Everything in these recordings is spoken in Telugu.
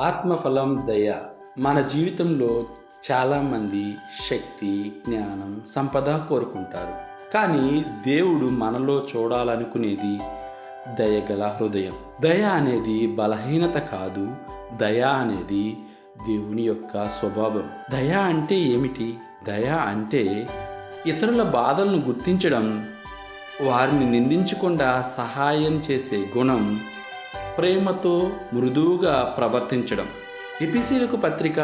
ఆత్మఫలం దయ. మన జీవితంలో చాలామంది శక్తి, జ్ఞానం, సంపద కోరుకుంటారు. కానీ దేవుడు మనలో చూడాలనుకునేది దయగల హృదయం. దయ అనేది బలహీనత కాదు. దయ అనేది దేవుని యొక్క స్వభావం. దయ అంటే ఏమిటి? దయ అంటే ఇతరుల బాధలను గుర్తించడం, వారిని నిందించకుండా సహాయం చేసే గుణం, ప్రేమతో మృదువుగా ప్రవర్తించడం. ఎఫెసీయులకు పత్రిక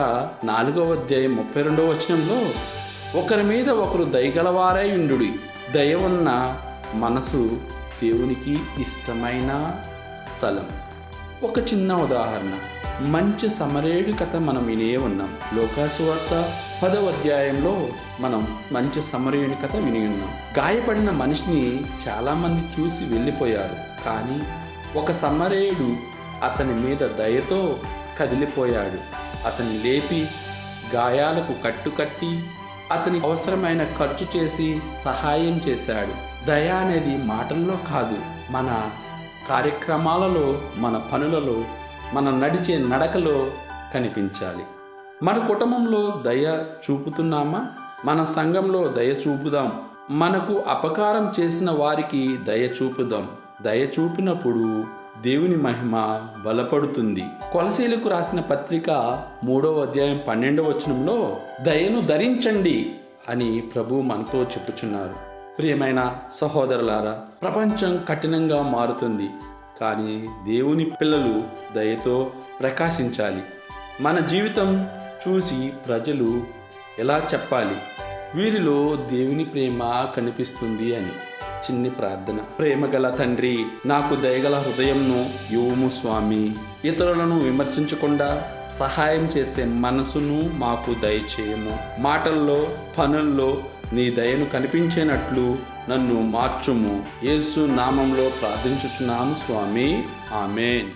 4వ అధ్యాయం 32వ వచనంలో, ఒకరి మీద ఒకరు దయగలవారై ఉండుడి, దయ ఉన్న మనసు దేవునికి ఇష్టమైన స్థలం. ఒక చిన్న ఉదాహరణ, మంచి సమరయుడి కథ మనం వినే ఉన్నాం. లోకాసు వార్త 10వ అధ్యాయంలో మనం మంచి సమరయుని కథ విని ఉన్నాం. గాయపడిన మనిషిని చాలామంది చూసి వెళ్ళిపోయారు. కానీ ఒక సమరయుడు అతని మీద దయతో కదిలిపోయాడు. అతన్ని లేపి గాయాలకు కట్టుకట్టి అతని అవసరమైన ఖర్చు చేసి సహాయం చేశాడు. దయ అనేది మాటల్లో కాదు, మన కార్యక్రమాలలో, మన పనులలో, మన నడిచే నడకలో కనిపించాలి. మన కుటుంబంలో దయ చూపుతున్నామా? మన సంఘంలో దయ చూపుదాం. మనకు అపకారం చేసిన వారికి దయ చూపుదాం. దయ చూపినప్పుడు దేవుని మహిమ బలపడుతుంది. కొలసీలకు రాసిన పత్రిక 3వ అధ్యాయం 12వ వచనంలో, దయను ధరించండి అని ప్రభు మనతో చెప్పుచున్నారు. ప్రియమైన సహోదరులారా, ప్రపంచం కఠినంగా మారుతుంది. కానీ దేవుని పిల్లలు దయతో ప్రకాశించాలి. మన జీవితం చూసి ప్రజలు ఎలా చెప్పాలి, వీరిలో దేవుని ప్రేమ కనిపిస్తుంది అని. చిన్ని ప్రార్థన. ప్రేమగల తండ్రి, నాకు దయగల హృదయంను ఇవ్వుము స్వామి. ఇతరులను విమర్శించకుండా సహాయం చేసే మనసును మాకు దయచేయము. మాటల్లో, పనుల్లో నీ దయను కనిపించేనట్లు నన్ను మార్చుము. యేసు నామంలో ప్రార్థించుచున్నాము స్వామి. ఆమేన్.